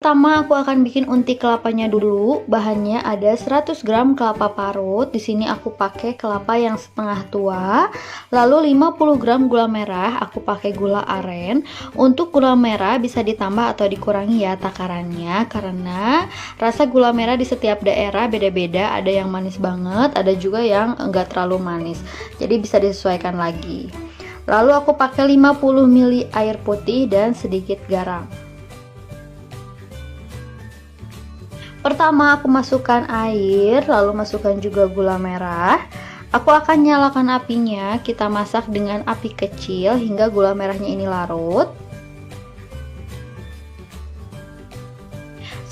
Pertama aku akan bikin unti kelapanya dulu. Bahannya ada 100 gram kelapa parut. Di sini aku pakai kelapa yang setengah tua. Lalu 50 gram gula merah, aku pakai gula aren. Untuk gula merah bisa ditambah atau dikurangi ya takarannya, karena rasa gula merah di setiap daerah beda-beda. Ada yang manis banget, ada juga yang enggak terlalu manis. Jadi bisa disesuaikan lagi. Lalu aku pakai 50 ml air putih dan sedikit garam. Pertama aku masukkan air, lalu masukkan juga gula merah. Aku akan nyalakan apinya, kita masak dengan api kecil hingga gula merahnya ini larut.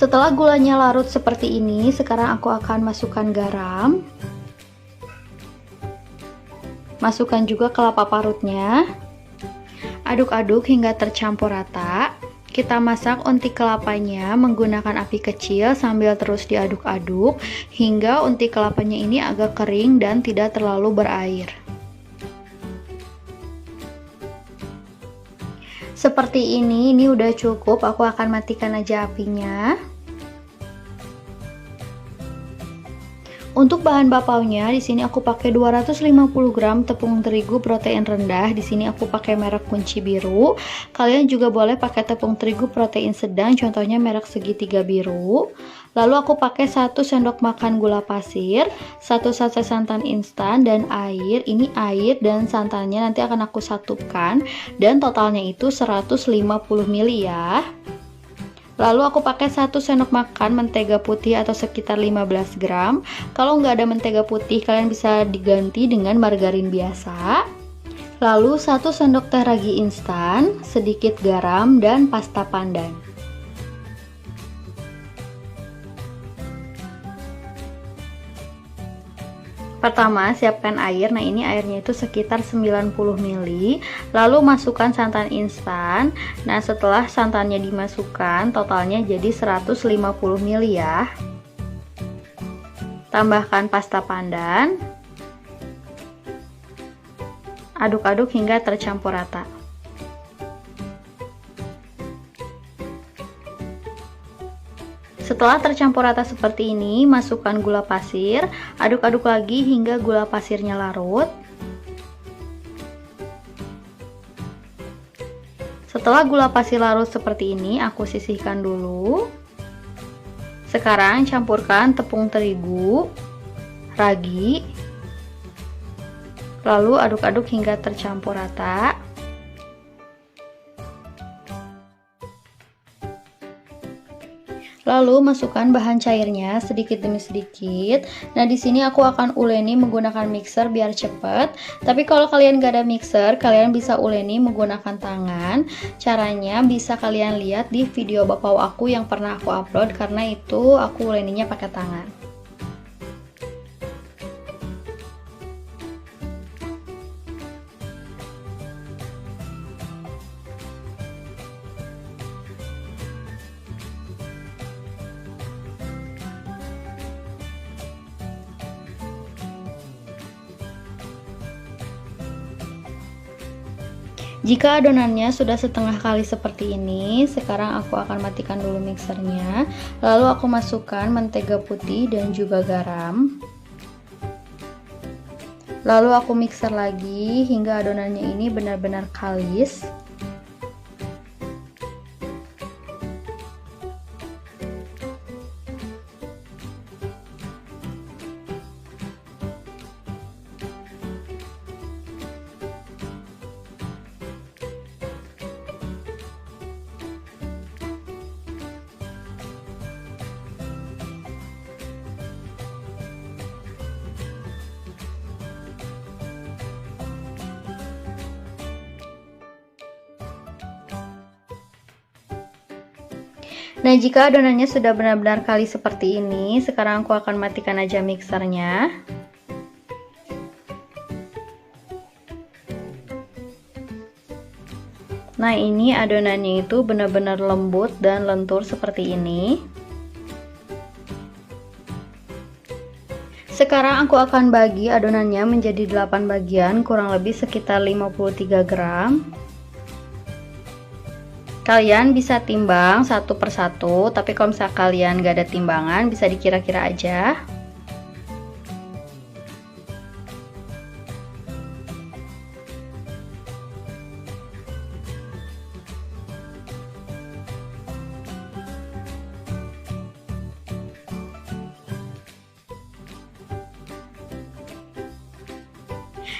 Setelah gulanya larut seperti ini, sekarang aku akan masukkan garam. Masukkan juga kelapa parutnya. Aduk-aduk hingga tercampur rata. Kita masak unti kelapanya menggunakan api kecil sambil terus diaduk-aduk hingga unti kelapanya ini agak kering dan tidak terlalu berair. Seperti ini udah cukup, aku akan matikan aja apinya. Untuk bahan bapaunya di sini aku pakai 250 gram tepung terigu protein rendah. Di sini aku pakai merek kunci biru. Kalian juga boleh pakai tepung terigu protein sedang, contohnya merek segitiga biru. Lalu aku pakai 1 sendok makan gula pasir, 1 saset santan instan dan air. Ini air dan santannya nanti akan aku satukan dan totalnya itu 150 ml ya. Lalu aku pakai 1 sendok makan mentega putih atau sekitar 15 gram. Kalau nggak ada mentega putih, kalian bisa diganti dengan margarin biasa. Lalu 1 sendok teh ragi instan, sedikit garam dan pasta pandan. Pertama, siapkan air. Nah, ini airnya itu sekitar 90 ml. Lalu masukkan santan instan. Nah, setelah santannya dimasukkan, totalnya jadi 150 ml ya. Tambahkan pasta pandan. Aduk-aduk hingga tercampur rata. Setelah tercampur rata seperti ini, masukkan gula pasir, aduk-aduk lagi hingga gula pasirnya larut. Setelah gula pasir larut seperti ini, aku sisihkan dulu. Sekarang campurkan tepung terigu, ragi, lalu aduk-aduk hingga tercampur rata. Lalu masukkan bahan cairnya sedikit demi sedikit. Nah, di sini aku akan uleni menggunakan mixer biar cepet. Tapi kalau kalian gak ada mixer, kalian bisa uleni menggunakan tangan. Caranya bisa kalian lihat di video bapau aku yang pernah aku upload, karena itu aku uleninya pakai tangan. Jika adonannya sudah setengah kali seperti ini, sekarang aku akan matikan dulu mixernya. Lalu aku masukkan mentega putih dan juga garam. Lalu aku mixer lagi hingga adonannya ini benar-benar kalis. Nah, jika adonannya sudah benar-benar kali seperti ini, sekarang aku akan matikan aja mixernya. Nah, ini adonannya itu benar-benar lembut dan lentur seperti ini. Sekarang aku akan bagi adonannya menjadi 8 bagian, kurang lebih sekitar 53 gram. Kalian bisa timbang satu persatu, tapi kalau misalnya kalian gak ada timbangan bisa dikira-kira aja.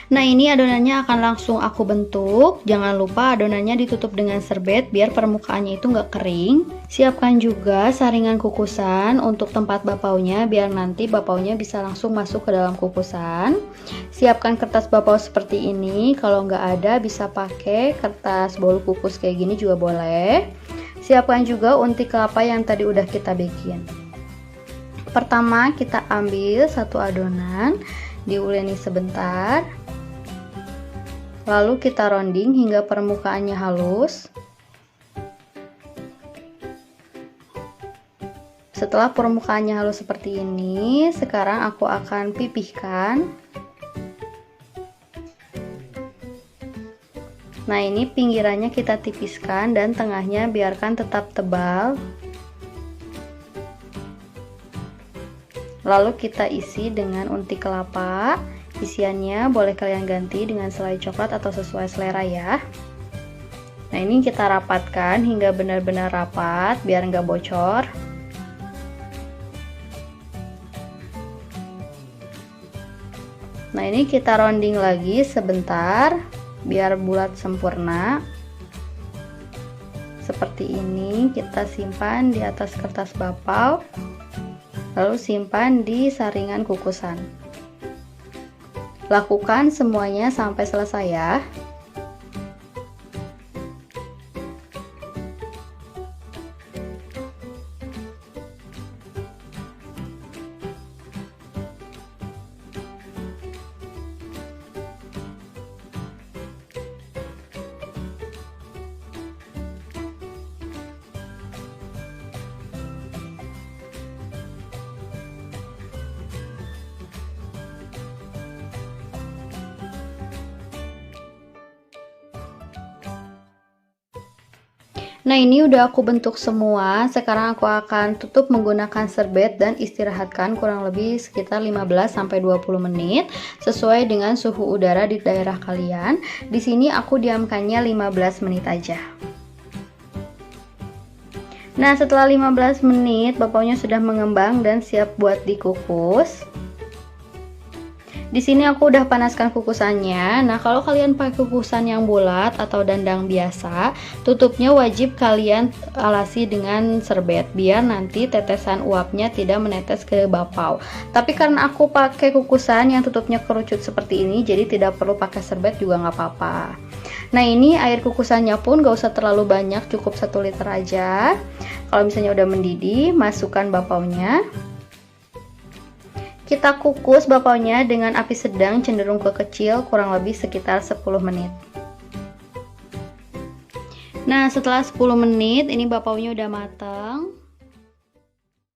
Nah, ini adonannya akan langsung aku bentuk. Jangan lupa adonannya ditutup dengan serbet biar permukaannya itu nggak kering. Siapkan juga saringan kukusan untuk tempat bapaunya biar nanti bapaunya bisa langsung masuk ke dalam kukusan. Siapkan kertas bapau seperti ini. Kalau nggak ada bisa pakai kertas bolu kukus kayak gini juga boleh. Siapkan juga unti kelapa yang tadi udah kita bikin. Pertama kita ambil satu adonan, diuleni sebentar. Lalu kita rounding hingga permukaannya halus. Setelah permukaannya halus seperti ini, sekarang aku akan pipihkan. Nah, ini pinggirannya kita tipiskan dan tengahnya biarkan tetap tebal. Lalu kita isi dengan unti kelapa. Isiannya boleh kalian ganti dengan selai coklat atau sesuai selera ya. Nah, ini kita rapatkan hingga benar-benar rapat biar nggak bocor. Nah, ini kita rounding lagi sebentar biar bulat sempurna. Seperti ini kita simpan di atas kertas bapau, lalu simpan di saringan kukusan. Lakukan semuanya sampai selesai ya. Nah, ini udah aku bentuk semua. Sekarang aku akan tutup menggunakan serbet dan istirahatkan kurang lebih sekitar 15-20 menit sesuai dengan suhu udara di daerah kalian. Di sini aku diamkannya 15 menit aja. Nah, setelah 15 menit bapaunya sudah mengembang dan siap buat dikukus. Di sini aku udah panaskan kukusannya. Nah, kalau kalian pakai kukusan yang bulat atau dandang biasa, tutupnya wajib kalian alasi dengan serbet biar nanti tetesan uapnya tidak menetes ke bapau. Tapi karena aku pakai kukusan yang tutupnya kerucut seperti ini, jadi tidak perlu pakai serbet juga nggak apa-apa. Nah, ini air kukusannya pun gak usah terlalu banyak, cukup 1 liter aja. Kalau misalnya udah mendidih, masukkan bapaunya. Kita kukus bapaunya dengan api sedang cenderung ke kecil kurang lebih sekitar 10 menit. Nah, setelah 10 menit ini bapaunya udah matang.